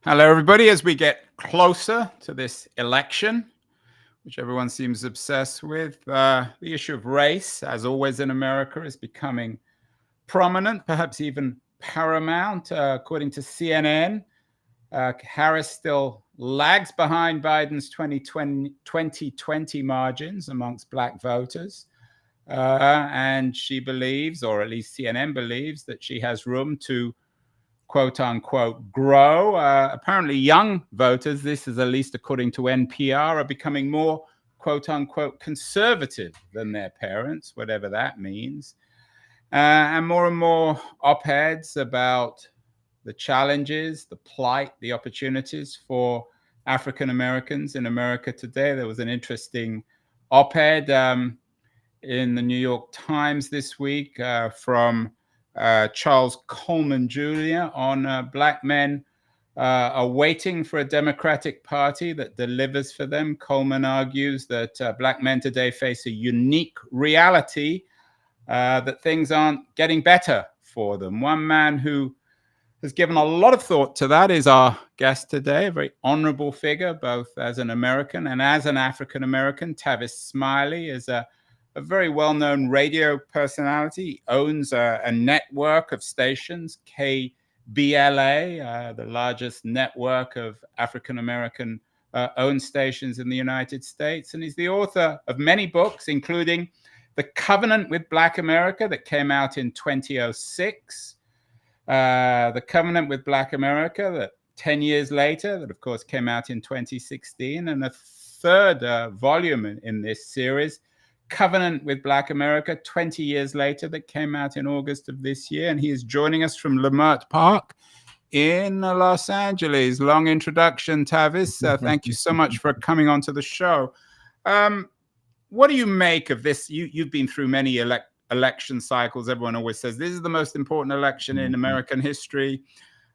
Hello, everybody. As we get closer to this election, which everyone seems obsessed with, the issue of race, as always in America, is becoming prominent, perhaps even paramount. According to CNN, Harris still lags behind Biden's 2020 margins amongst black voters. And she believes, or at least CNN believes, that she has room to quote unquote grow. Apparently, young voters, this is at least according to NPR, are becoming more quote unquote conservative than their parents, whatever that means. And more op-eds about the challenges, the plight, the opportunities for African Americans in America today. There was an interesting op-ed in the New York Times this week from Charles Coleman Jr. on black men are waiting for a Democratic Party that delivers for them. Coleman argues that black men today face a unique reality that things aren't getting better for them. One man who has given a lot of thought to that is our guest today, a very honorable figure, both as an American and as an African American. Tavis Smiley is a very well-known radio personality. He owns a network of stations, KBLA, the largest network of African-American owned stations in the United States. And he's the author of many books, including The Covenant with Black America that came out in 2006, The Covenant with Black America that 10 years later, that of course came out in 2016, and a third volume in this series, Covenant with Black America, 20 years later, that came out in August of this year. And he is joining us from Lamert Park in Los Angeles. Long introduction, Tavis. Thank you so much for coming onto the show. What do you make of this? You've been through many election cycles. Everyone always says this is the most important election in American history.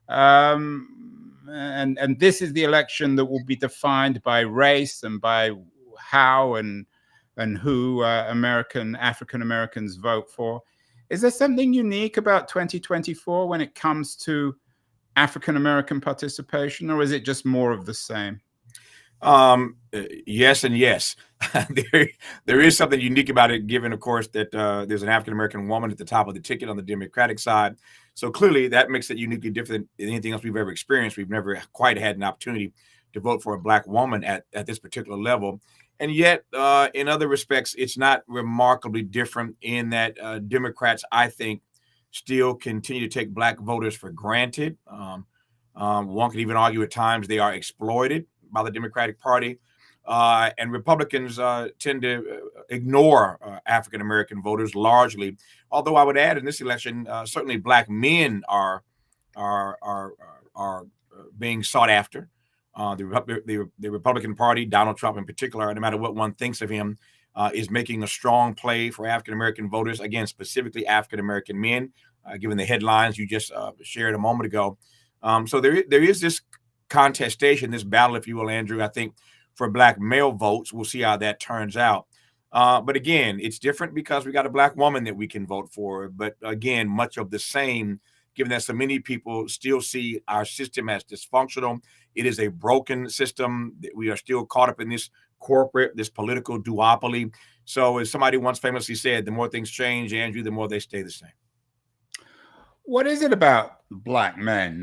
And this is the election that will be defined by race and by how and who African Americans vote for. Is there something unique about 2024 when it comes to African American participation, or is it just more of the same? Yes and yes. there is something unique about it, given, of course, that there's an African American woman at the top of the ticket on the Democratic side. So clearly, that makes it uniquely different than anything else we've ever experienced. We've never quite had an opportunity to vote for a black woman at this particular level. And yet, in other respects, it's not remarkably different in that Democrats, I think, still continue to take black voters for granted. One could even argue at times they are exploited by the Democratic Party. And Republicans tend to ignore African American voters largely. Although I would add, in this election, certainly black men are being sought after. The Republican Party, Donald Trump in particular, no matter what one thinks of him, is making a strong play for African American voters. Again, specifically African American men, given the headlines you just shared a moment ago. So there is this contestation, this battle, if you will, Andrew, I think, for black male votes. We'll see how that turns out. But again, it's different because we got a black woman that we can vote for. But again, much of the same, given that so many people still see our system as dysfunctional. It is a broken system. We are still caught up in this corporate, this political duopoly. So as somebody once famously said, the more things change, Andrew, the more they stay the same. What is it about black men?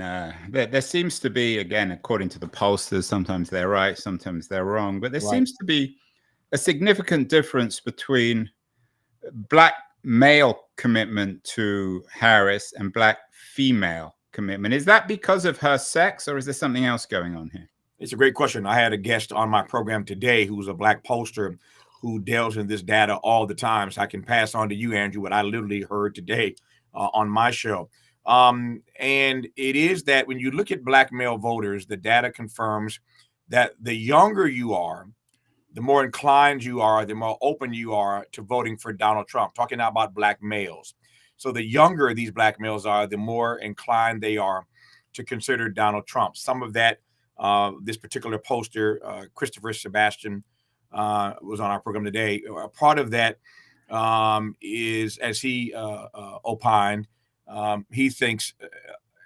There seems to be, again, according to the pollsters, sometimes they're right, sometimes they're wrong, but there seems to be a significant difference between black male commitment to Harris and black female commitment. Is that because of her sex, or is there something else going on here? It's a great question. I had a guest on my program today who's a black pollster who delves in this data all the time. So I can pass on to you, Andrew, what I literally heard today on my show. And it is that when you look at black male voters, the data confirms that the younger you are, the more inclined you are, the more open you are to voting for Donald Trump, talking now about black males. So the younger these black males are, the more inclined they are to consider Donald Trump. Some of that, this particular poster, Christopher Sebastian, was on our program today. A part of that is, as he opined, he thinks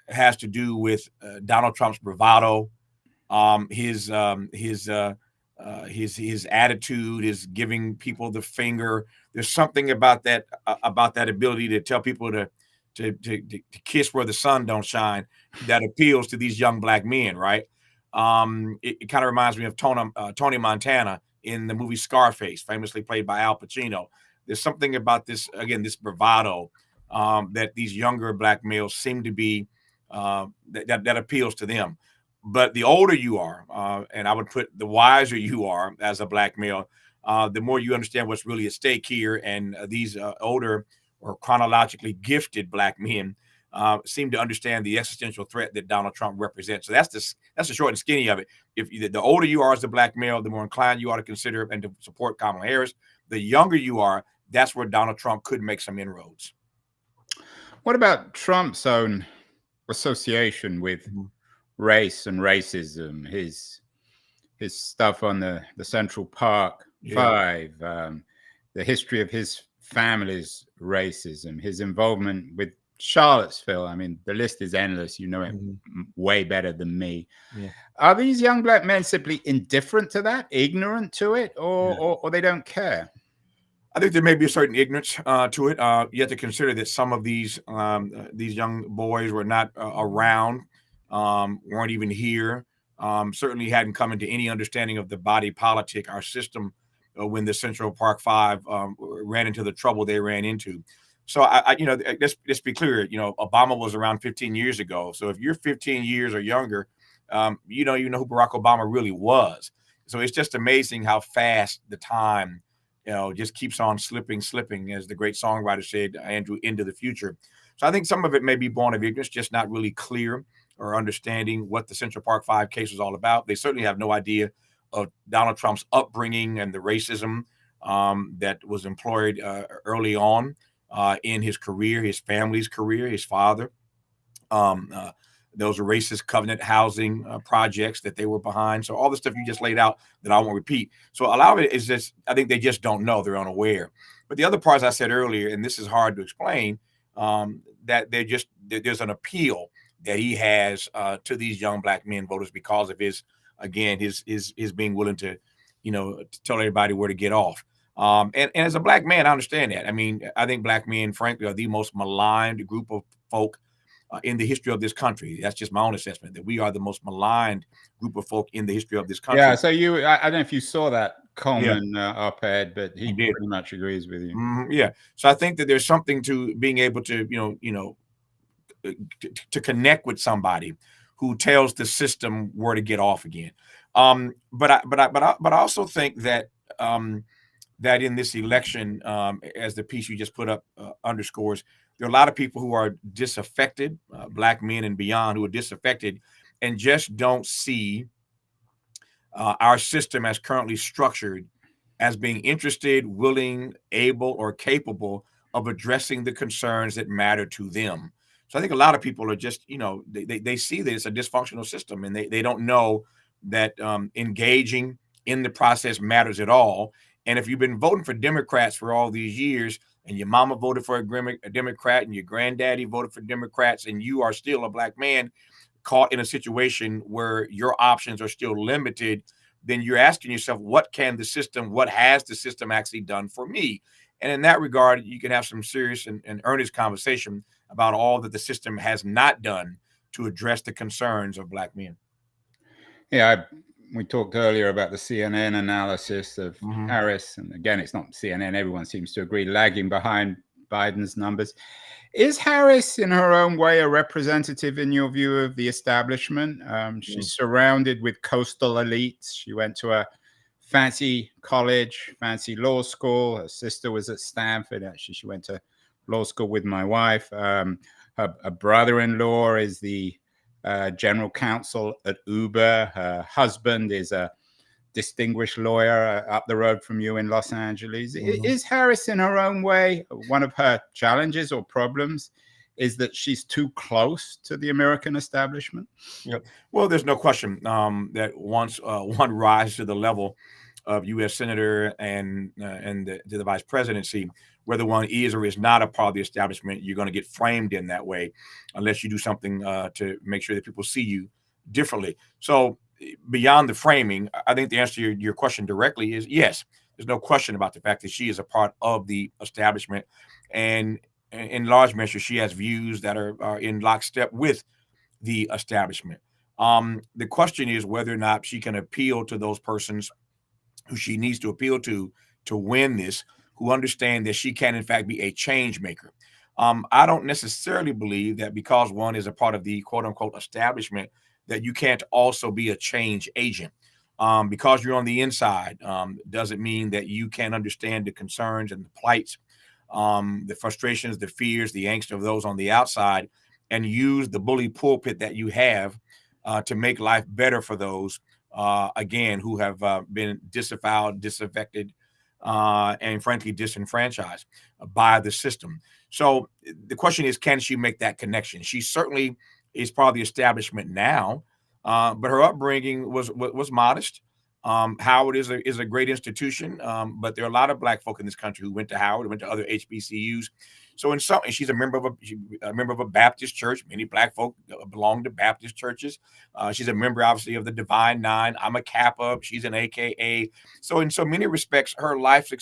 has to do with Donald Trump's bravado, his his attitude, his giving people the finger. There's something about that ability to tell people to kiss where the sun don't shine that appeals to these young black men, right? It kind of reminds me of Tony Montana in the movie Scarface, famously played by Al Pacino. There's something about this, again, this bravado that these younger black males seem to be that appeals to them. But the older you are, and I would put the wiser you are as a black male, the more you understand what's really at stake here. And these older or chronologically gifted black men seem to understand the existential threat that Donald Trump represents. So that's the short and skinny of it. If the older you are as a black male, the more inclined you are to consider and to support Kamala Harris. The younger you are, that's where Donald Trump could make some inroads. What about Trump's own association with race and racism? His stuff on the Central Park Five, the history of his family's racism, his involvement with Charlottesville. I mean, the list is endless. You know it way better than me. Yeah. Are these young black men simply indifferent to that, ignorant to it, or they don't care? I think there may be a certain ignorance to it. You have to consider that some of these young boys were not around, weren't even here, certainly hadn't come into any understanding of the body politic, our system, when the Central Park Five ran into the trouble they ran into. So let's be clear. Obama was around 15 years ago. So if you're 15 years or younger, you know who Barack Obama really was. So it's just amazing how fast the time just keeps on slipping, as the great songwriter said, Andrew, into the future. So I think some of it may be born of ignorance, just not really clear or understanding what the Central Park Five case was all about. They certainly have no idea of Donald Trump's upbringing and the racism that was employed early on in his career, his family's career, his father. Those are racist covenant housing projects that they were behind. So all the stuff you just laid out that I won't repeat. So a lot of it is just, I think they just don't know. They're unaware. But the other part, as I said earlier, and this is hard to explain, that there's an appeal that he has to these young black men voters because of his being willing to, tell everybody where to get off. And as a black man, I understand that. I mean, I think black men, frankly, are the most maligned group of folk in the history of this country. That's just my own assessment, that we are the most maligned group of folk in the history of this country. Yeah. So I don't know if you saw that Coleman op-ed, but he pretty much agrees with you. Yeah. So I think that there's something to being able to, to connect with somebody who tells the system where to get off again. But I also think that that in this election, as the piece you just put up underscores, there are a lot of people who are disaffected, black men and beyond, who are disaffected and just don't see our system as currently structured as being interested, willing, able, or capable of addressing the concerns that matter to them. So I think a lot of people are just, they see that it's a dysfunctional system, and they don't know that engaging in the process matters at all. And if you've been voting for Democrats for all these years, and your mama voted for a Democrat, and your granddaddy voted for Democrats, and you are still a black man caught in a situation where your options are still limited, then you're asking yourself, what has the system actually done for me? And in that regard, you can have some serious and earnest conversation about all that the system has not done to address the concerns of black men. Yeah, we talked earlier about the CNN analysis of Harris. And again, it's not CNN. Everyone seems to agree, lagging behind Biden's numbers. Is Harris, in her own way, a representative, in your view, of the establishment? She's surrounded with coastal elites. She went to a fancy college, fancy law school. Her sister was at Stanford. Actually, she went to law school with my wife. Her brother-in-law is the general counsel at Uber. Her husband is a distinguished lawyer up the road from you in Los Angeles. Is Harris, in her own way, one of her challenges or problems is that she's too close to the American establishment? Yeah. Well, there's no question that once one rises to the level of U.S. senator and to the vice presidency, whether one is or is not a part of the establishment, you're going to get framed in that way unless you do something to make sure that people see you differently. So beyond the framing, I think the answer to your question directly is yes. There's no question about the fact that she is a part of the establishment, and in large measure, she has views that are in lockstep with the establishment. The question is whether or not she can appeal to those persons who she needs to appeal to win this, who understand that she can in fact be a change maker. I don't necessarily believe that because one is a part of the quote unquote establishment that you can't also be a change agent. Because you're on the inside doesn't mean that you can't understand the concerns and the plights, the frustrations, the fears, the angst of those on the outside, and use the bully pulpit that you have to make life better for those, again, who have been disavowed, disaffected, and frankly disenfranchised by the system. So the question is, can she make that connection? She certainly is part of the establishment now, but her upbringing was modest. Howard is a great institution, but there are a lot of Black folk in this country who went to Howard, went to other HBCUs. So in some, she's a member of a Baptist church. Many Black folk belong to Baptist churches. She's a member, obviously, of the Divine Nine. I'm a Kappa. She's an AKA. So in so many respects, her life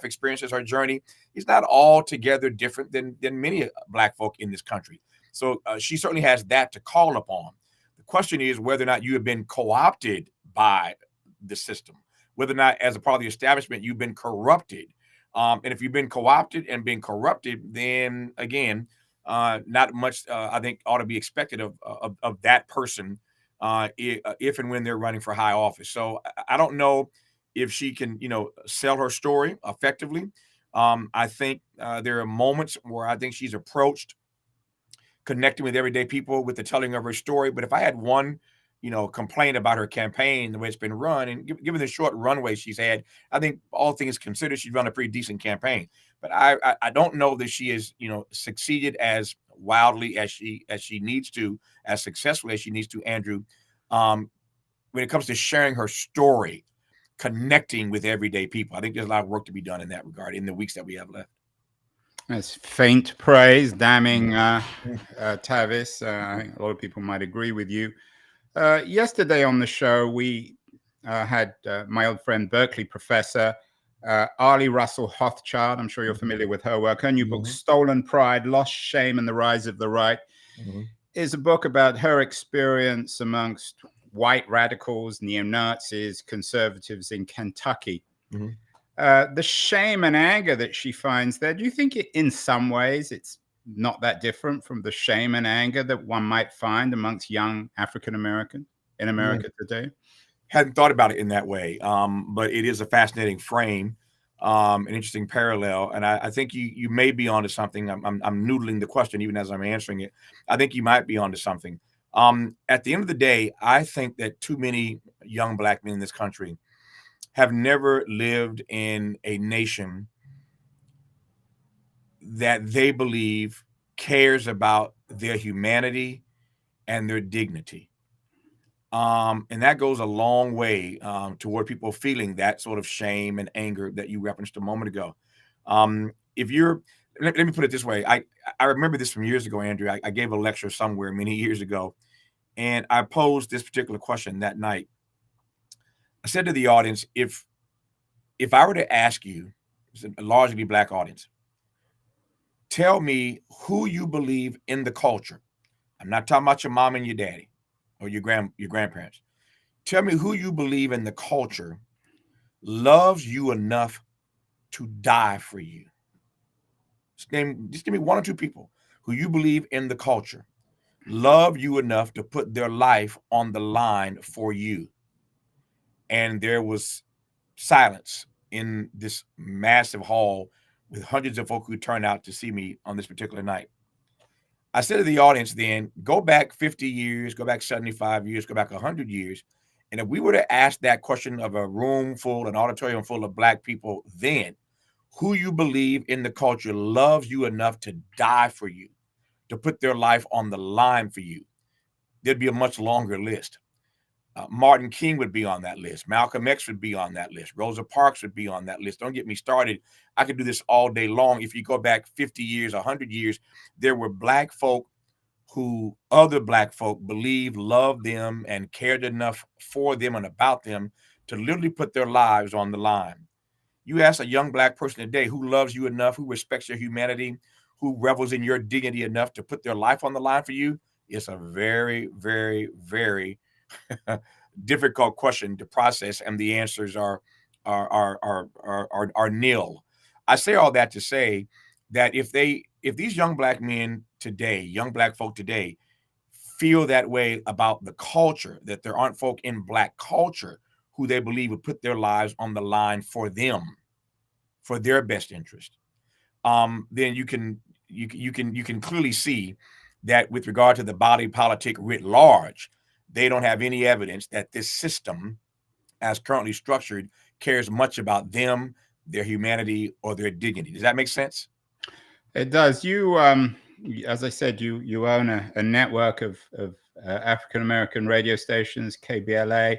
experiences, her journey is not altogether different than many Black folk in this country. So she certainly has that to call upon. The question is whether or not you have been co-opted by the system, whether or not as a part of the establishment you've been corrupted. And if you've been co-opted and been corrupted, then again, not much I think ought to be expected of that person if and when they're running for high office. So I don't know if she can, sell her story effectively. I think there are moments where I think she's approached connecting with everyday people with the telling of her story. But if I had one, complaint about her campaign, the way it's been run, and given the short runway she's had, I think all things considered, she's run a pretty decent campaign. But I don't know that she has, succeeded as wildly as she needs to, as successfully as she needs to, Andrew, when it comes to sharing her story, connecting with everyday people. I think there's a lot of work to be done in that regard in the weeks that we have left. That's faint praise, damning Tavis. I think a lot of people might agree with you. Yesterday on the show, we had my old friend, Berkeley professor, Arlie Russell Hothchild. I'm sure you're familiar with her work. Her new book, Stolen Pride, Lost Shame and the Rise of the Right, is a book about her experience amongst white radicals, neo-Nazis, conservatives in Kentucky. The shame and anger that she finds there, do you think in some ways it's not that different from the shame and anger that one might find amongst young African Americans in America today? Hadn't thought about it in that way, but it is a fascinating frame, an interesting parallel, and I think you may be onto something. I'm noodling the question even as I'm answering it. I think you might be onto something. At the end of the day, I think that too many young Black men in this country have never lived in a nation that they believe cares about their humanity and their dignity. And that goes a long way toward people feeling that sort of shame and anger that you referenced a moment ago. If you're, let me put it this way. I remember this from years ago, Andrew. I gave a lecture somewhere many years ago, and I posed this particular question that night. I said to the audience, if I were to ask you, it's a largely Black audience, tell me who you believe in the culture. I'm not talking about your mom and your daddy or your grandparents. Tell me who you believe in the culture loves you enough to die for you. Just give me one or two people who you believe in the culture love you enough to put their life on the line for you. And there was silence in this massive hall with hundreds of folk who turned out to see me on this particular night. I said to the audience then, go back 50 years, go back 75 years, go back 100 years. And if we were to ask that question of a room full, an auditorium full of Black people then, who you believe in the culture loves you enough to die for you, to put their life on the line for you, there'd be a much longer list. Martin King would be on that list. Malcolm X would be on that list. Rosa Parks would be on that list. Don't get me started. I could do this all day long. If you go back 50 years, 100 years, there were black folk who other black folk believed, loved them, and cared enough for them and about them to literally put their lives on the line. You ask a young black person today who loves you enough, who respects your humanity, who revels in your dignity enough to put their life on the line for you, it's a very, very, very difficult question to process, and the answers are nil. I say all that to say that if these young black men today, young black folk today, feel that way about the culture, that there aren't folk in black culture who they believe would put their lives on the line for them, for their best interest, then you can clearly see that with regard to the body politic writ large, they don't have any evidence that this system, as currently structured, cares much about them, their humanity, or their dignity. Does that make sense? It does. You, as I said, you own a network of African American radio stations, KBLA.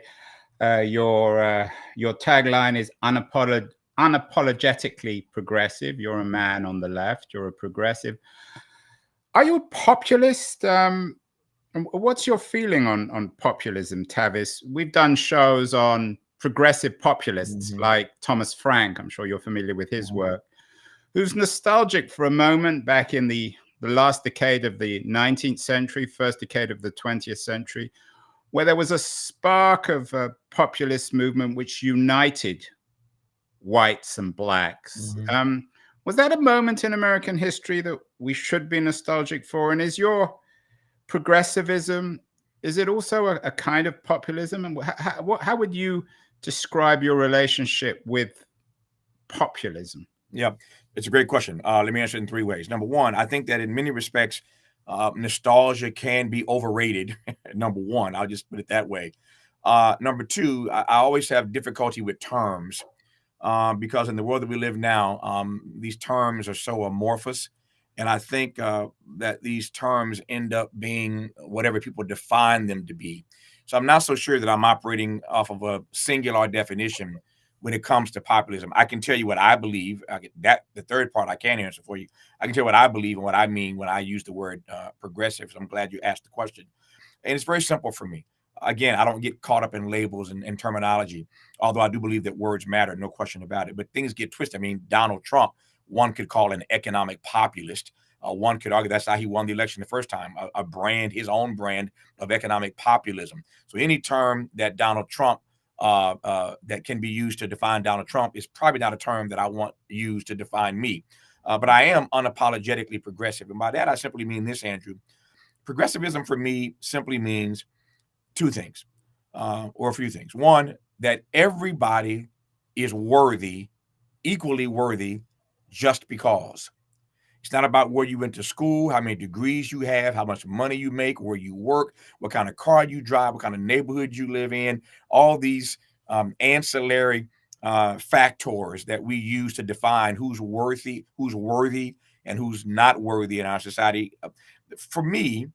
Your tagline is unapologetically progressive. You're a man on the left. You're a progressive. Are you a populist? What's your feeling on populism, Tavis? We've done shows on progressive populists like Thomas Frank. I'm sure you're familiar with his work, who's nostalgic for a moment back in the last decade of the 19th century, first decade of the 20th century, where there was a spark of a populist movement which united whites and blacks. Was that a moment in American history that we should be nostalgic for? And is your progressivism, is it also a kind of populism? And how would you describe your relationship with populism? Yeah, it's a great question. Let me answer it in three ways. Number one, I think that in many respects, nostalgia can be overrated. Number one, I'll just put it that way. Number two, I always have difficulty with terms because in the world that we live now, these terms are so amorphous. And I think that these terms end up being whatever people define them to be. So I'm not so sure that I'm operating off of a singular definition when it comes to populism. I can tell you what I believe. That the third part I can answer for you. I can tell you what I believe and what I mean when I use the word progressive. So I'm glad you asked the question. And it's very simple for me. Again, I don't get caught up in labels and terminology, although I do believe that words matter, no question about it. But things get twisted. I mean, Donald Trump, one could call an economic populist. One could argue that's how he won the election the first time, a brand, his own brand of economic populism. So any term that Donald Trump that can be used to define Donald Trump is probably not a term that I want used to define me. But I am unapologetically progressive. And by that, I simply mean this, Andrew. Progressivism for me simply means two things, or a few things. One, that everybody is worthy, equally worthy, just because. It's not about where you went to school, how many degrees you have, how much money you make, where you work, what kind of car you drive, what kind of neighborhood you live in, all these ancillary factors that we use to define who's worthy, and who's not worthy in our society. For me,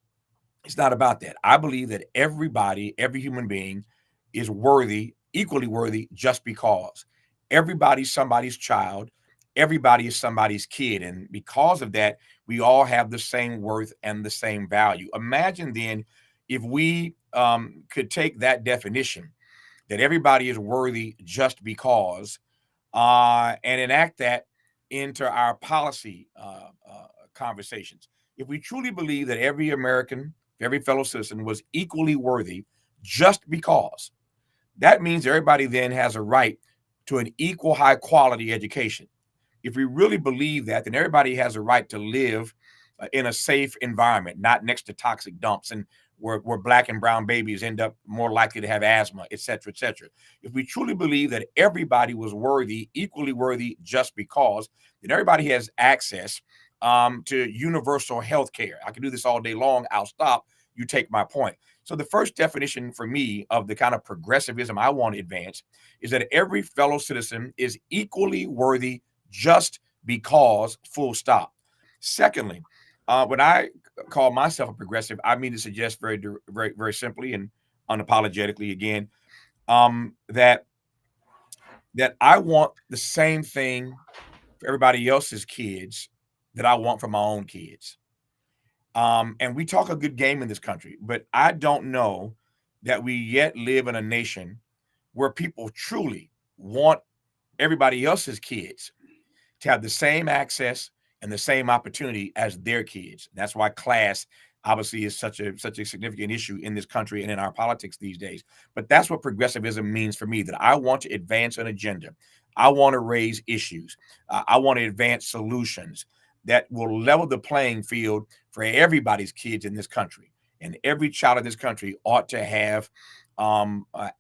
it's not about that. I believe that everybody, every human being is worthy, equally worthy, just because. Everybody's somebody's child. Everybody is somebody's kid. And because of that, we all have the same worth and the same value. Imagine then if we could take that definition that everybody is worthy just because and enact that into our policy conversations. If we truly believe that every American, every fellow citizen was equally worthy just because, that means everybody then has a right to an equal high quality education. If we really believe that, then everybody has a right to live in a safe environment, not next to toxic dumps and where black and brown babies end up more likely to have asthma, et cetera, et cetera. If we truly believe that everybody was worthy, equally worthy just because, then everybody has access to universal health care. I can do this all day long. I'll stop. You take my point. So the first definition for me of the kind of progressivism I want to advance is that every fellow citizen is equally worthy just because, full stop. Secondly, when I call myself a progressive, I mean to suggest very, very, very simply and unapologetically again, that I want the same thing for everybody else's kids that I want for my own kids. And we talk a good game in this country, but I don't know that we yet live in a nation where people truly want everybody else's kids to have the same access and the same opportunity as their kids. That's why class obviously is such a significant issue in this country and in our politics these days. But that's what progressivism means for me, that I want to advance an agenda. I want to raise issues. I want to advance solutions that will level the playing field for everybody's kids in this country. And every child in this country ought to have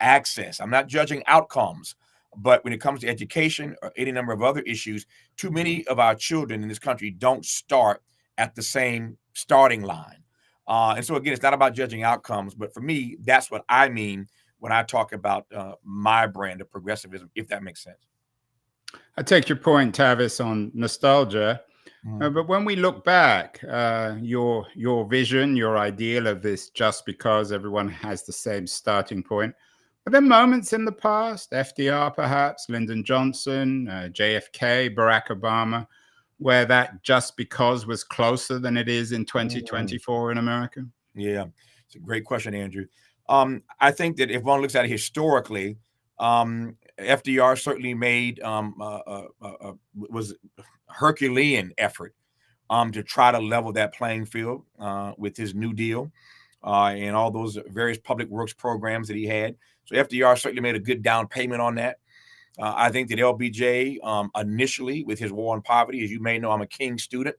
access. I'm not judging outcomes, but when it comes to education or any number of other issues, too many of our children in this country don't start at the same starting line. And so, again, it's not about judging outcomes, but for me, that's what I mean when I talk about my brand of progressivism, if that makes sense. I take your point, Tavis, on nostalgia. But when we look back, your vision, your ideal of this just because everyone has the same starting point, are there moments in the past, FDR perhaps, Lyndon Johnson, JFK, Barack Obama, where that just because was closer than it is in 2024 in America? Yeah, it's a great question, Andrew. I think that if one looks at it historically, FDR certainly made was Herculean effort to try to level that playing field with his New Deal and all those various public works programs that he had. So FDR certainly made a good down payment on that. I think that LBJ initially with his war on poverty, as you may know, I'm a King student.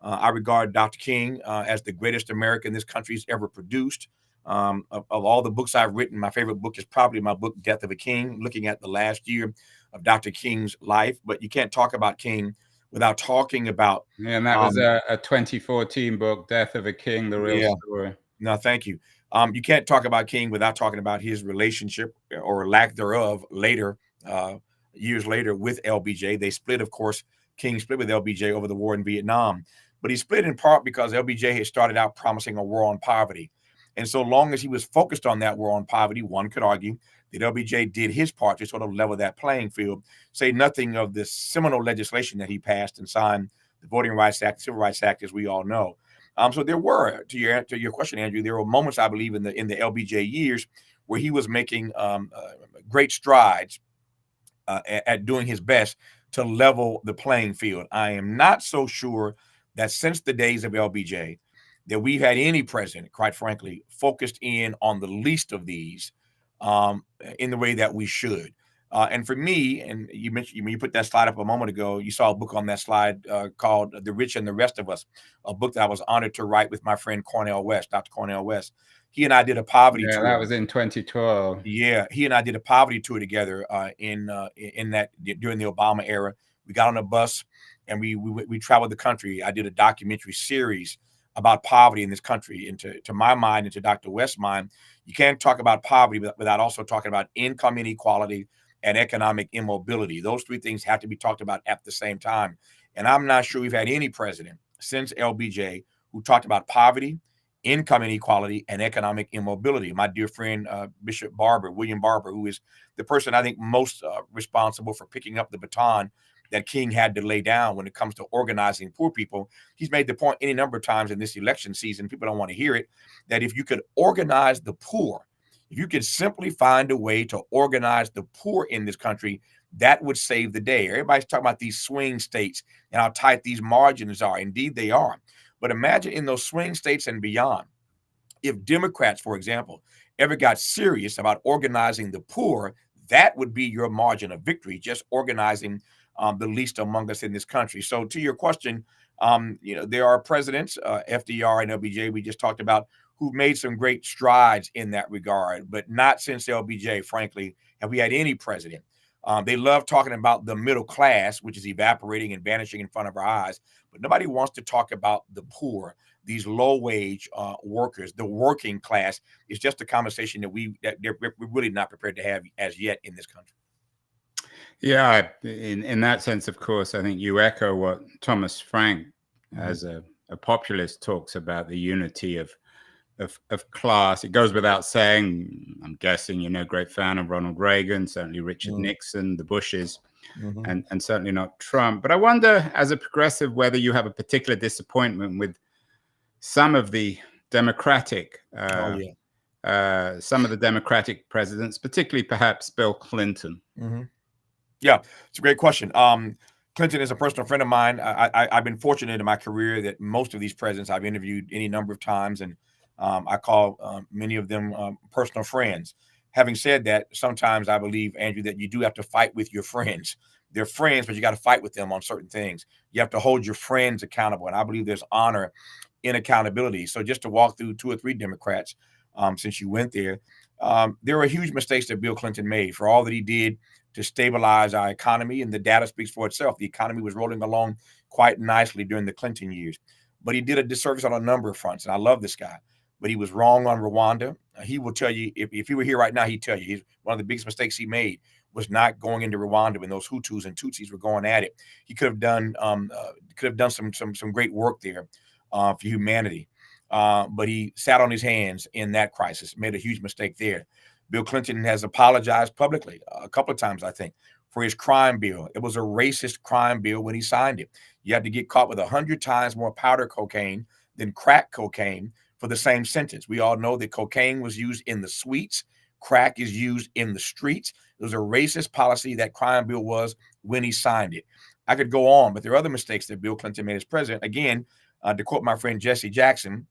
I regard Dr. King as the greatest American this country's ever produced. Of all the books I've written, my favorite book is probably my book, Death of a King, looking at the last year of Dr. King's life. But you can't talk about King without talking about. Yeah, and that was a 2014 book, Death of a King, the real story. No, thank you. You can't talk about King without talking about his relationship or lack thereof later, years later with LBJ. They split, of course. King split with LBJ over the war in Vietnam. But he split in part because LBJ had started out promising a war on poverty. And so long as he was focused on that war on poverty, one could argue that LBJ did his part to sort of level that playing field, say nothing of the seminal legislation that he passed and signed, the Voting Rights Act, Civil Rights Act, as we all know. So there were, to your question, Andrew, there were moments, I believe, in the LBJ years where he was making great strides at doing his best to level the playing field. I am not so sure that since the days of LBJ that we've had any president, quite frankly, focused in on the least of these in the way that we should. And for me, and you mentioned, you put that slide up a moment ago, you saw a book on that slide called The Rich and the Rest of Us, a book that I was honored to write with my friend Cornel West, Dr. Cornel West. He and I did a poverty tour. That was in 2012. Yeah, he and I did a poverty tour together in that during the Obama era. We got on a bus and we traveled the country. I did a documentary series about poverty in this country. And to my mind and to Dr. West's mind, you can't talk about poverty without also talking about income inequality and economic immobility. Those three things have to be talked about at the same time. And I'm not sure we've had any president since LBJ who talked about poverty, income inequality, and economic immobility. My dear friend, Bishop Barber, William Barber, who is the person I think most responsible for picking up the baton that King had to lay down when it comes to organizing poor people. He's made the point any number of times in this election season, people don't want to hear it, that if you could organize the poor, if you could simply find a way to organize the poor in this country, that would save the day. Everybody's talking about these swing states and how tight these margins are. Indeed, they are. But imagine in those swing states and beyond, if Democrats, for example, ever got serious about organizing the poor, that would be your margin of victory, just organizing the least among us in this country. So to your question, there are presidents, FDR and LBJ, we just talked about, who've made some great strides in that regard, but not since LBJ, frankly, have we had any president. They love talking about the middle class, which is evaporating and vanishing in front of our eyes, but nobody wants to talk about the poor, these low-wage workers, the working class. It's just a conversation that we're really not prepared to have as yet in this country. Yeah, in that sense, of course, I think you echo what Thomas Frank, as a populist, talks about, the unity of of class. It goes without saying. I'm guessing you're no great fan of Ronald Reagan, certainly Richard Nixon, the Bushes, and certainly not Trump. But I wonder, as a progressive, whether you have a particular disappointment with some of the Democratic, some of the Democratic presidents, particularly perhaps Bill Clinton. Yeah, it's a great question. Clinton is a personal friend of mine. I've been fortunate in my career that most of these presidents I've interviewed any number of times, and I call many of them personal friends. Having said that, sometimes I believe, Andrew, that you do have to fight with your friends. They're friends, but you got to fight with them on certain things. You have to hold your friends accountable, and I believe there's honor in accountability. So just to walk through 2 or 3 Democrats, since you went there, there were huge mistakes that Bill Clinton made for all that he did to stabilize our economy, and the data speaks for itself. The economy was rolling along quite nicely during the Clinton years, but he did a disservice on a number of fronts, and I love this guy. But he was wrong on Rwanda. He will tell you, if he were here right now, he'd tell you one of the biggest mistakes he made was not going into Rwanda when those Hutus and Tutsis were going at it. He could have done some great work there for humanity, but he sat on his hands in that crisis, made a huge mistake there. Bill Clinton has apologized publicly a couple of times, I think, for his crime bill. It was a racist crime bill when he signed it. You had to get caught with 100 times more powder cocaine than crack cocaine for the same sentence. We all know that cocaine was used in the suites. Crack is used in the streets. It was a racist policy that crime bill was when he signed it. I could go on, but there are other mistakes that Bill Clinton made as president. Again, to quote my friend Jesse Jackson,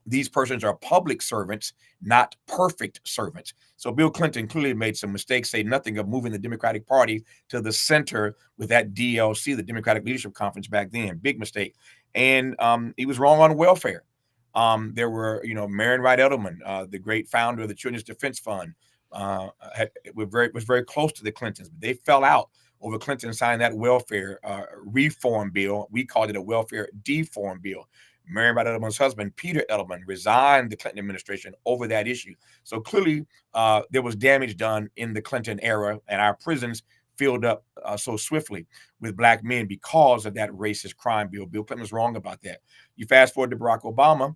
these persons are public servants, not perfect servants. So Bill Clinton clearly made some mistakes, say nothing of moving the Democratic Party to the center with that DLC, the Democratic Leadership Conference back then. Big mistake. And he was wrong on welfare. There were, Marion Wright Edelman, the great founder of the Children's Defense Fund, was very close to the Clintons, but they fell out over Clinton signing that welfare reform bill. We called it a welfare deform bill. Marion Wright Edelman's husband, Peter Edelman, resigned the Clinton administration over that issue. So clearly there was damage done in the Clinton era, and our prisons filled up so swiftly with black men because of that racist crime bill. Bill Clinton was wrong about that. You fast forward to Barack Obama,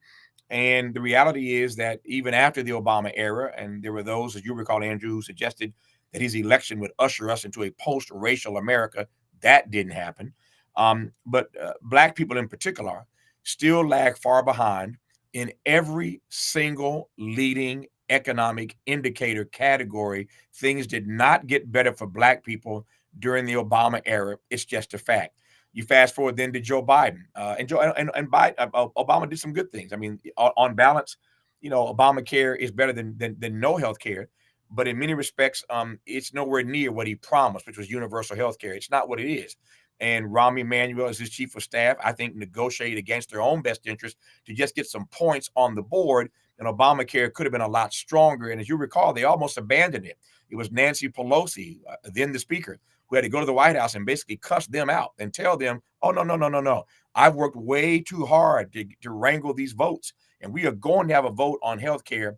and the reality is that even after the Obama era, and there were those, as you recall, Andrew, who suggested that his election would usher us into a post-racial America. That didn't happen. But black people in particular still lag far behind in every single leading economic indicator category. Things did not get better for black people during the Obama era. It's just a fact. You fast forward then to Joe Biden, and Obama did some good things. I mean, on balance, Obamacare is better than no health care, but in many respects, it's nowhere near what he promised, which was universal health care. It's not what it is. And Rahm Emanuel, as his chief of staff, I think negotiated against their own best interest to just get some points on the board. And Obamacare could have been a lot stronger. And as you recall, they almost abandoned it. It was Nancy Pelosi, then the speaker, who had to go to the White House and basically cuss them out and tell them, oh, no. I've worked way too hard to wrangle these votes. And we are going to have a vote on health care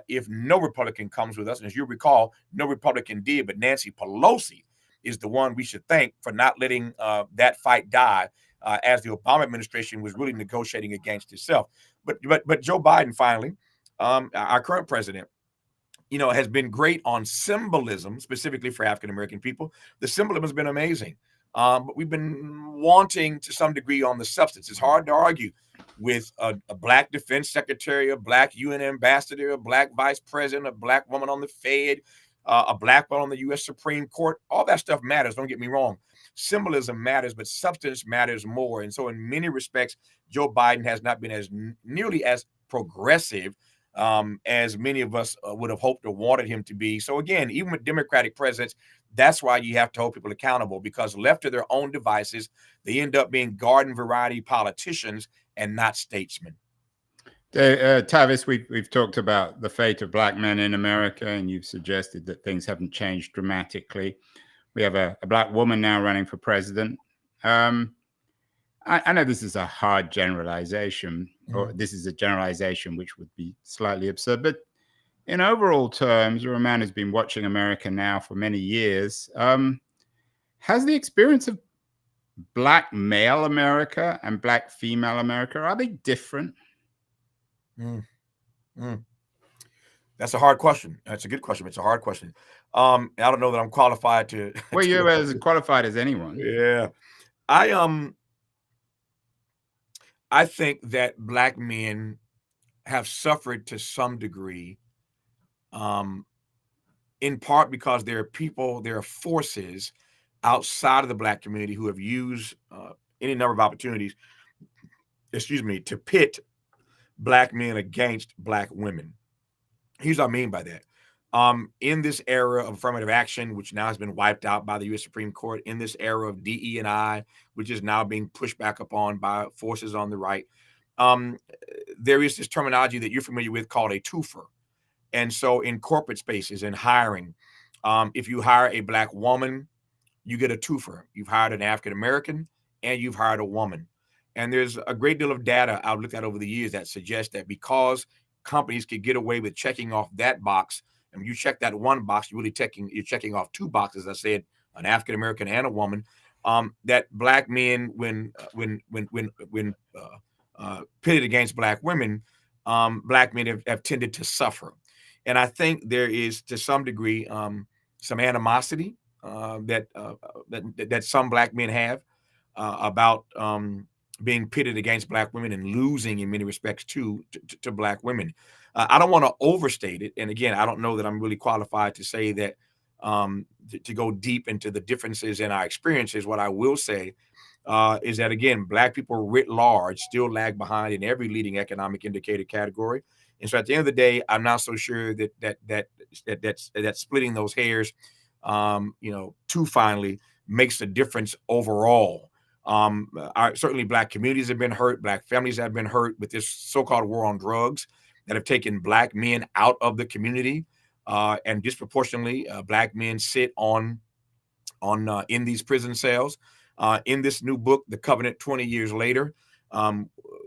if no Republican comes with us. And as you recall, no Republican did, but Nancy Pelosi is the one we should thank for not letting that fight die as the Obama administration was really negotiating against itself. But Joe Biden, finally, our current president, has been great on symbolism, specifically for African-American people. The symbolism has been amazing. But we've been wanting to some degree on the substance. It's hard to argue with a black defense secretary, a black UN ambassador, a black vice president, a black woman on the Fed, a black one on the U.S. Supreme Court. All that stuff matters. Don't get me wrong. Symbolism matters, but substance matters more. And so in many respects, Joe Biden has not been as nearly as progressive as many of us would have hoped or wanted him to be. So again, even with Democratic presidents, that's why you have to hold people accountable, because left to their own devices, they end up being garden variety politicians and not statesmen. Tavis, we've talked about the fate of black men in America, and you've suggested that things haven't changed dramatically. We have a black woman now running for president. I know this is a hard generalization, or this is a generalization which would be slightly absurd, but in overall terms, you're a man who's been watching America now for many years. Has the experience of black male America and black female America, are they different? Mm. That's a hard question. That's a good question. It's a hard question. I don't know that I'm qualified to Well, to you're as answer. qualified as anyone. Yeah. I I think that black men have suffered to some degree, um, in part because there are forces outside of the black community who have used any number of opportunities, excuse me, to pit black men against black women. Here's what I mean by that. In this era of affirmative action, which now has been wiped out by the U.S. Supreme Court, in this era of DE&I, which is now being pushed back upon by forces on the right, um, there is this terminology that you're familiar with called a twofer. And so, in corporate spaces and hiring, if you hire a black woman, you get a twofer. You've hired an African American and you've hired a woman. And there's a great deal of data I've looked at over the years that suggests that because companies could get away with checking off that box, and you check that one box, you're checking off two boxes. I said an African American and a woman. That black men, when pitted against black women, black men have tended to suffer. And I think there is, to some degree, some animosity that some black men have about being pitted against black women and losing in many respects to black women. I don't want to overstate it, and again, I don't know that I'm really qualified to say that to go deep into the differences in our experiences. What I will say is that again, black people writ large still lag behind in every leading economic indicator category. And so, at the end of the day, I'm not so sure that splitting those hairs too finely makes a difference overall. Certainly, black communities have been hurt, black families have been hurt with this so-called war on drugs that have taken black men out of the community, and disproportionately, black men sit on in these prison cells. In this new book, The Covenant, 20 years later,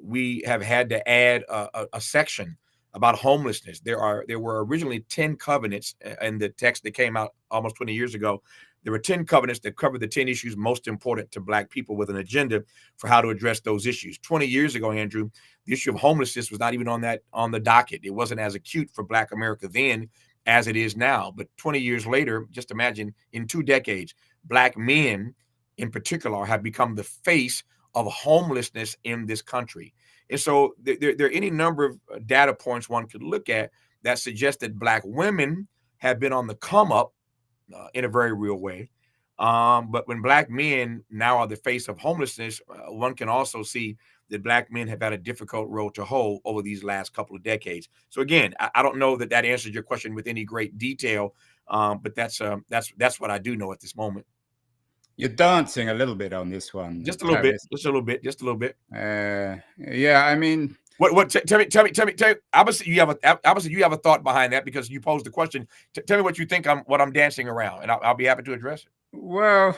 we have had to add a section about homelessness. There were originally 10 covenants in the text that came out almost 20 years ago. There were 10 covenants that covered the 10 issues most important to black people with an agenda for how to address those issues. 20 years ago, Andrew, the issue of homelessness was not even on the docket. It wasn't as acute for black America then as it is now. But 20 years later, just imagine in 2 decades, black men in particular have become the face of homelessness in this country. And so there are any number of data points one could look at that suggest that black women have been on the come up in a very real way. But when black men now are the face of homelessness, one can also see that black men have had a difficult road to hoe over these last couple of decades. So again, I don't know that answers your question with any great detail, but that's what I do know at this moment. You're dancing a little bit on this one, Just a little bit, Tavis. just a little bit, just a little bit. Yeah, I mean, What? Tell me. Obviously, you have a thought behind that because you posed the question. Tell me what you think what I'm dancing around, and I'll be happy to address it. well,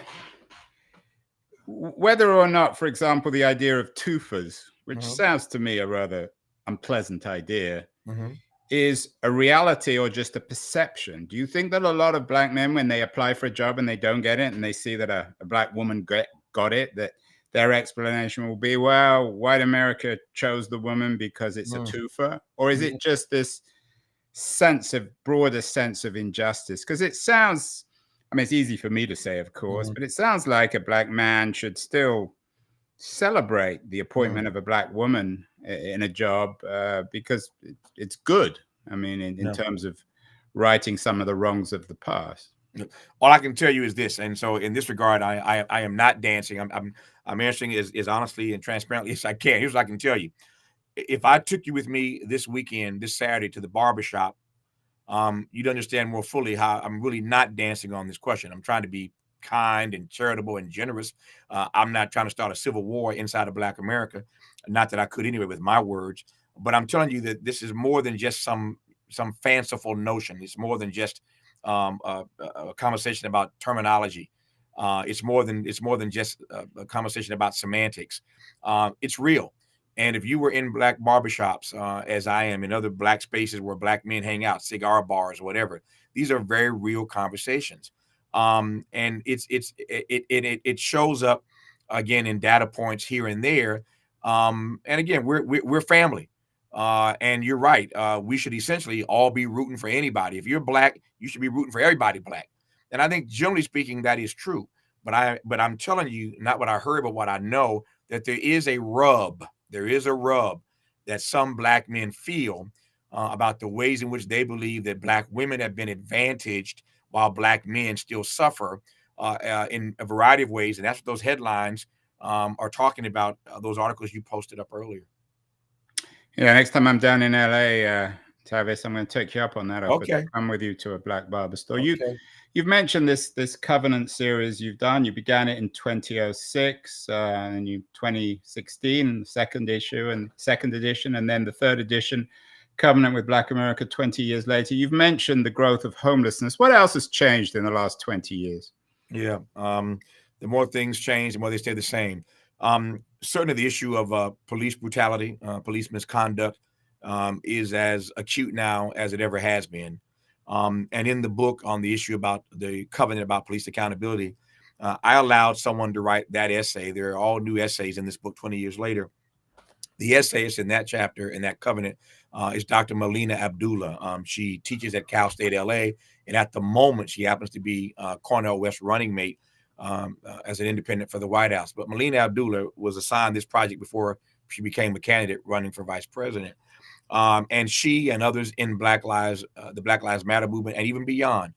whether or not, for example, the idea of twofers, which Mm-hmm. sounds to me a rather unpleasant idea, Mm-hmm. is a reality or just a perception. Do you think that a lot of black men, when they apply for a job and they don't get it, and they see that a black woman got it, that their explanation will be, well, white America chose the woman because it's a twofer? Or is it just this broader sense of injustice? Because it sounds, I mean, it's easy for me to say, of course, Mm-hmm. but it sounds like a black man should still celebrate the appointment of a black woman in a job because it's good. I mean, in Yeah. terms of righting some of the wrongs of the past. All I can tell you is this, and so in this regard, I am not dancing. I'm answering as honestly and transparently as I can. Here's what I can tell you: if I took you with me this weekend, this Saturday, to the barbershop, you'd understand more fully how I'm really not dancing on this question. I'm trying to be kind and charitable and generous. I'm not trying to start a civil war inside of Black America. Not that I could anyway with my words, but I'm telling you that this is more than just some fanciful notion. It's more than just a conversation about terminology. It's more than just a conversation about semantics. It's real. And if you were in black barbershops, as I am in other black spaces where black men hang out, cigar bars, whatever, these are very real conversations. And it shows up again in data points here and there. And again, we're family. And you're right. We should essentially all be rooting for anybody. If you're black, you should be rooting for everybody black. And I think generally speaking, that is true. But I'm telling you, not what I heard, but what I know, that there is a rub. There is a rub that some black men feel about the ways in which they believe that black women have been advantaged while black men still suffer in a variety of ways. And that's what those headlines are talking about, those articles you posted up earlier. Yeah, next time I'm down in LA, Tavis, I'm going to take you up on that offer to Okay. come with you to a black barber store. Okay. You've mentioned this Covenant series you've done. You began it in 2006, and you 2016, second issue and second edition, and then the third edition, Covenant with Black America 20 years later. You've mentioned the growth of homelessness. What else has changed in the last 20 years? Yeah. The more things change, the more they stay the same. Certainly, the issue of police brutality, police misconduct, is as acute now as it ever has been. And in the book on the issue about the covenant about police accountability, I allowed someone to write that essay. There are all new essays in this book 20 years later. The essayist in that chapter, in that covenant, is Dr. Melina Abdullah. She teaches at Cal State LA, and at the moment, she happens to be Cornel West running mate as an independent for the White House. But Melina Abdullah was assigned this project before she became a candidate running for vice president. And she and others in the Black Lives Matter movement, and even beyond,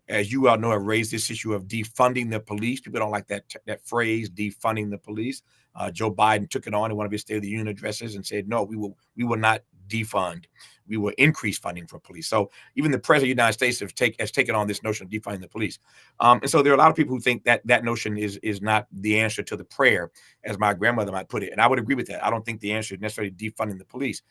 as you all know, have raised this issue of defunding the police. People don't like that phrase, defunding the police. Joe Biden took it on in one of his State of the Union addresses and said, "No, we will not defund. We will increase funding for police." So even the president of the United States has taken on this notion of defunding the police. And so there are a lot of people who think that notion is not the answer to the prayer, as my grandmother might put it. And I would agree with that. I don't think the answer is necessarily defunding the police,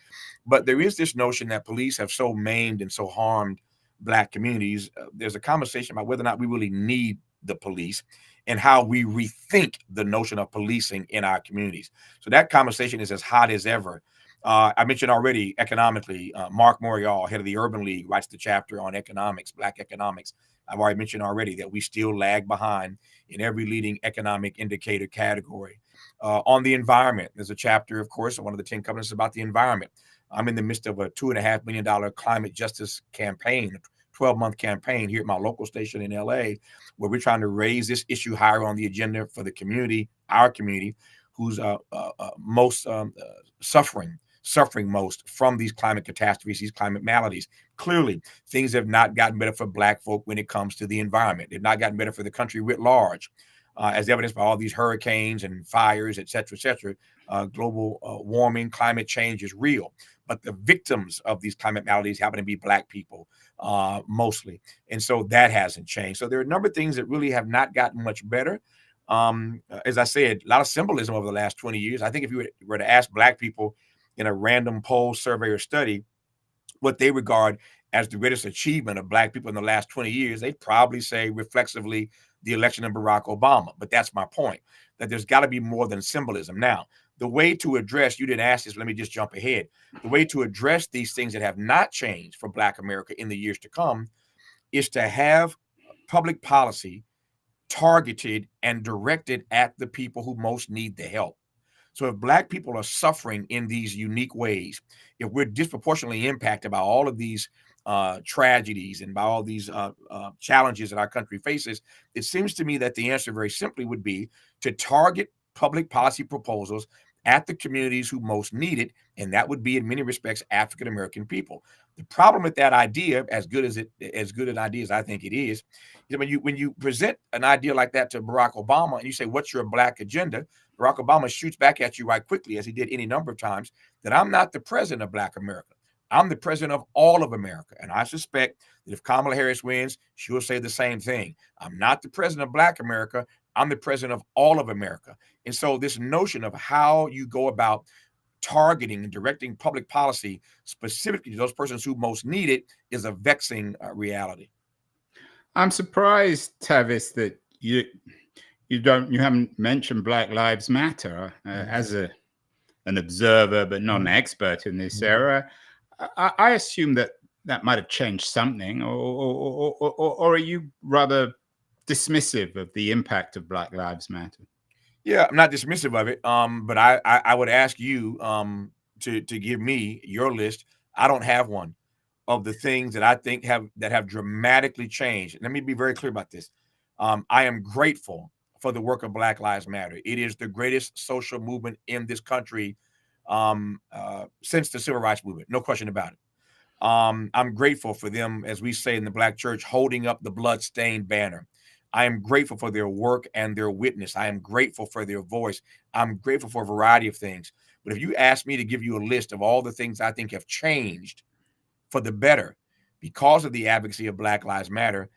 but there is this notion that police have so maimed and so harmed black communities. There's a conversation about whether or not we really need the police and how we rethink the notion of policing in our communities. So that conversation is as hot as ever. I mentioned already economically, Mark Morial, head of the Urban League, writes the chapter on economics, black economics. I've already mentioned already that we still lag behind in every leading economic indicator category. On the environment, there's a chapter, of course, one of the 10 covenants about the environment. I'm in the midst of a $2.5 million climate justice campaign, 12-month campaign here at my local station in LA, where we're trying to raise this issue higher on the agenda for the community, our community, who's most suffering most from these climate catastrophes, these climate maladies. Clearly, things have not gotten better for black folk when it comes to the environment. They've not gotten better for the country writ large, as evidenced by all these hurricanes and fires, et cetera, et cetera. Global warming, climate change is real. But the victims of these climate maladies happen to be black people mostly. And so that hasn't changed. So there are a number of things that really have not gotten much better. As I said, a lot of symbolism over the last 20 years. I think if you were to ask black people in a random poll, survey, or study what they regard as the greatest achievement of black people in the last 20 years, they'd probably say reflexively the election of Barack Obama. But that's my point, that there's got to be more than symbolism. Now, the way to address, you didn't ask this, let me just jump ahead. The way to address these things that have not changed for Black America in the years to come is to have public policy targeted and directed at the people who most need the help. So if black people are suffering in these unique ways, if we're disproportionately impacted by all of these tragedies and by all these challenges that our country faces, it seems to me that the answer very simply would be to target public policy proposals at the communities who most need it, and that would be in many respects African American people. The problem with that idea, as good an idea as I think it is when you present an idea like that to Barack Obama and you say, "What's your black agenda?" Barack Obama shoots back at you right quickly, as he did any number of times, that I'm not the president of Black America. I'm the president of all of America. And I suspect that if Kamala Harris wins, she will say the same thing. I'm not the president of Black America. I'm the president of all of America. And so this notion of how you go about targeting and directing public policy specifically to those persons who most need it is a vexing reality. I'm surprised, Tavis, that you haven't mentioned Black Lives Matter as an observer, but not an expert in this area. I assume that might have changed something, or are you rather dismissive of the impact of Black Lives Matter? Yeah, I'm not dismissive of it, but I would ask you to give me your list. I don't have one of the things that I think have dramatically changed. Let me be very clear about this. I am grateful for the work of Black Lives Matter. It is the greatest social movement in this country since the Civil Rights Movement. No question about it. I'm grateful for them, as we say in the Black church, holding up the bloodstained banner. I am grateful for their work and their witness. I am grateful for their voice. I'm grateful for a variety of things. But if you ask me to give you a list of all the things I think have changed for the better because of the advocacy of Black Lives Matter,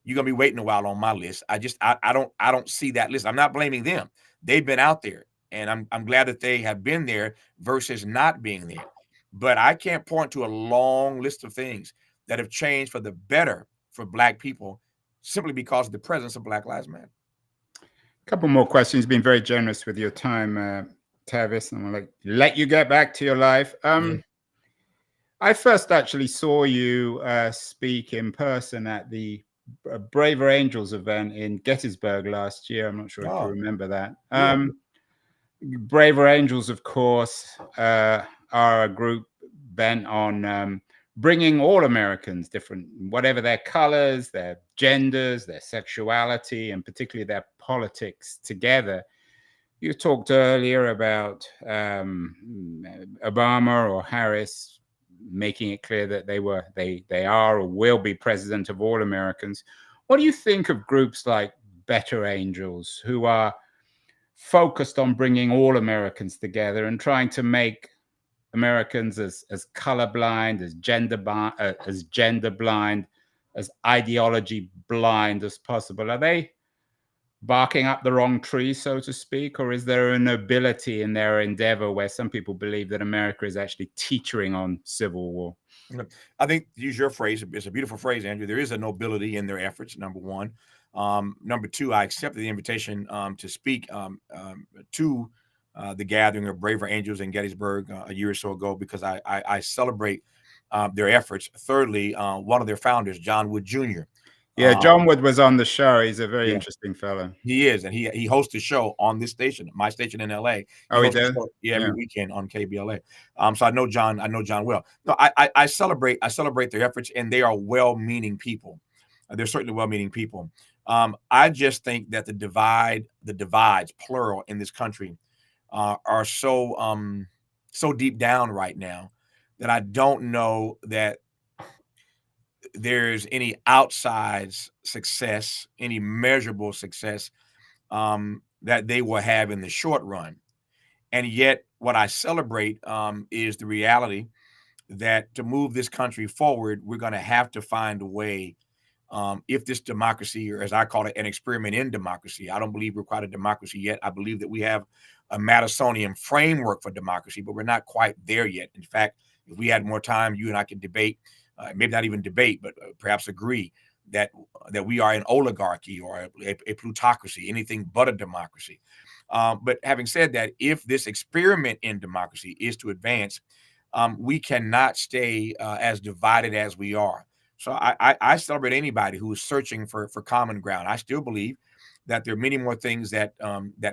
you're gonna be waiting a while on my list. I don't see that list. I'm not blaming them. They've been out there, and I'm glad that they have been there versus not being there. But I can't point to a long list of things that have changed for the better for Black people simply because of the presence of Black Lives Matter. A couple more questions. You've been very generous with your time, Tavis. I'm going to let you get back to your life. Yeah. I first actually saw you speak in person at the Braver Angels event in Gettysburg last year. I'm not sure if you remember that. Yeah. Braver Angels, of course, are a group bent on bringing all Americans, different, whatever their colors, their genders, their sexuality, and particularly their politics, together. You talked earlier about Obama or Harris making it clear that they are or will be president of all Americans. What do you think of groups like Better Angels, who are focused on bringing all Americans together and trying to make Americans as colorblind, as gender blind, as ideology blind as possible? Are they barking up the wrong tree, so to speak, or is there a nobility in their endeavor where some people believe that America is actually teetering on civil war? I think, to use your phrase, it's a beautiful phrase, Andrew. There is a nobility in their efforts, number one. Number two, I accepted the invitation to speak to the gathering of Braver Angels in Gettysburg a year or so ago because I celebrate their efforts. Thirdly, one of their founders, John Wood Jr. Yeah, John Wood was on the show. He's a very interesting fellow. He is, and he hosts a show on this station, my station in LA. He does? Every weekend on KBLA. So I know John well. No, I celebrate their efforts, and they are well-meaning people. They're certainly well-meaning people. I just think that the divides, plural, in this country are so deep down right now that I don't know that there's any outside success, any measurable success that they will have in the short run. And yet, what I celebrate is the reality that to move this country forward, we're going to have to find a way. If this democracy, or as I call it, an experiment in democracy, I don't believe we're quite a democracy yet. I believe that we have a Madisonian framework for democracy, but we're not quite there yet. In fact, if we had more time, you and I could debate, maybe not even debate, but perhaps agree that we are an oligarchy or a plutocracy, anything but a democracy. But having said that, if this experiment in democracy is to advance, we cannot stay as divided as we are. So I celebrate anybody who is searching for common ground. I still believe that there are many more things that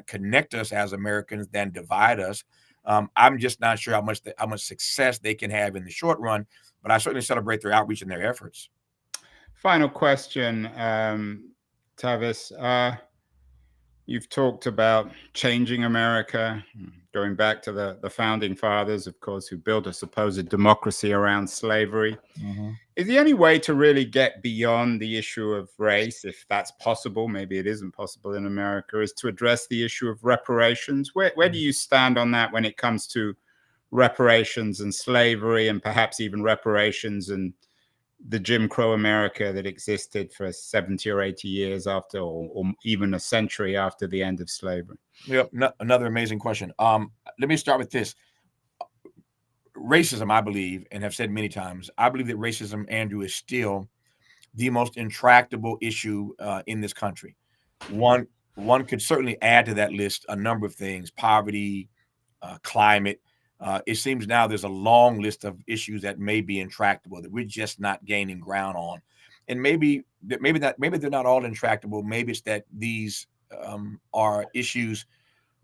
connect us as Americans than divide us. I'm just not sure how much success they can have in the short run, but I certainly celebrate their outreach and their efforts. Final question, Tavis. You've talked about changing America, going back to the founding fathers, of course, who built a supposed democracy around slavery. Mm-hmm. Is the only way to really get beyond the issue of race, if that's possible, maybe it isn't possible in America, is to address the issue of reparations? Where do you stand on that when it comes to reparations and slavery, and perhaps even reparations and the Jim Crow America that existed for 70 or 80 years after, or even a century after the end of slavery? Yep, another amazing question. Let me start with this. Racism, I believe, and have said many times, I believe that racism, Andrew, is still the most intractable issue in this country. One could certainly add to that list a number of things: poverty, climate. It seems now there's a long list of issues that may be intractable that we're just not gaining ground on, and maybe they're not all intractable. Maybe it's that these are issues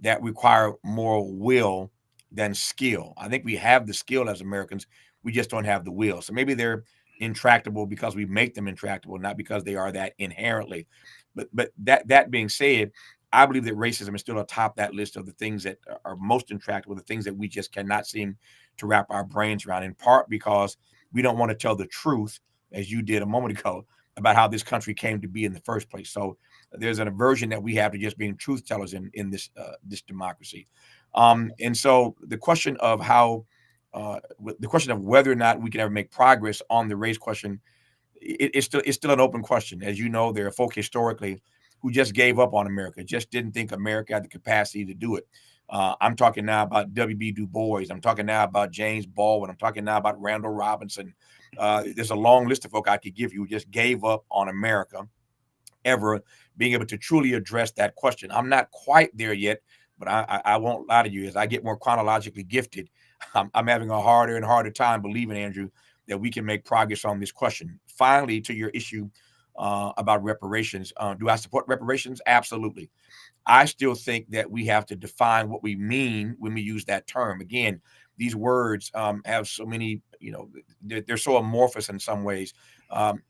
that require more will than skill. I think we have the skill as Americans. We just don't have the will. So maybe they're intractable because we make them intractable, not because they are that inherently. But that being said, I believe that racism is still atop that list of the things that are most intractable, the things that we just cannot seem to wrap our brains around, in part because we don't want to tell the truth, as you did a moment ago, about how this country came to be in the first place. So there's an aversion that we have to just being truth tellers in this democracy. And so the question of the question of whether or not we can ever make progress on the race question, it's still an open question. As you know, there are folk historically who just gave up on America, just didn't think America had the capacity to do it. I'm talking now about W.B. Du Bois. I'm talking now about James Baldwin. I'm talking now about Randall Robinson. There's a long list of folk I could give you who just gave up on America ever being able to truly address that question. I'm not quite there yet, but I won't lie to you. As I get more chronologically gifted, I'm having a harder and harder time believing, Andrew, that we can make progress on this question. Finally, to your issue about reparations, do I support reparations? Absolutely. I still think that we have to define what we mean when we use that term. Again, these words have so many, they're so amorphous in some ways.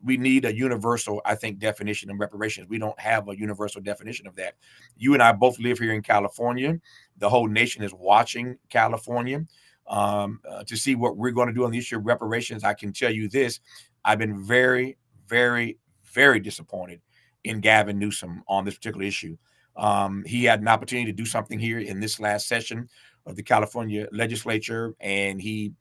We need a universal, I think, definition of reparations. We don't have a universal definition of that. You and I both live here in California. The whole nation is watching California to see what we're going to do on the issue of reparations. I can tell you this: I've been very, very, very disappointed in Gavin Newsom on this particular issue. He had an opportunity to do something here in this last session of the California legislature, and he,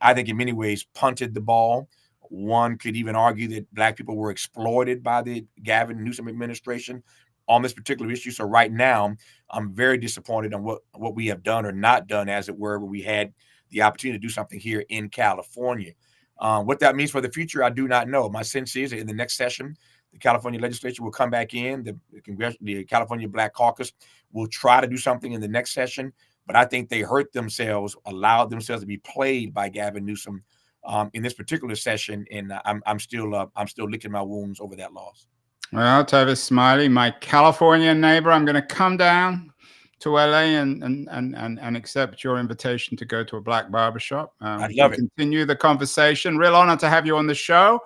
I think, in many ways punted the ball. One could even argue that Black people were exploited by the Gavin Newsom administration on this particular issue. So right now, I'm very disappointed on what we have done or not done, as it were, when we had the opportunity to do something here in California. What that means for the future, I do not know. My sense is that in the next session, the California legislature will come back in. The California Black Caucus will try to do something in the next session, but I think they hurt themselves, allowed themselves to be played by Gavin Newsom in this particular session, and I'm still licking my wounds over that loss. Well, Tavis Smiley, my California neighbor, I'm going to come down to LA and accept your invitation to go to a black barbershop. I'd love it. Continue the conversation. Real honor to have you on the show.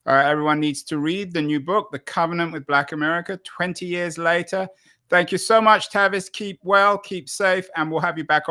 Everyone needs to read the new book, The Covenant with Black America, 20 years later. Thank you so much, Tavis. Keep well, keep safe, and we'll have you back on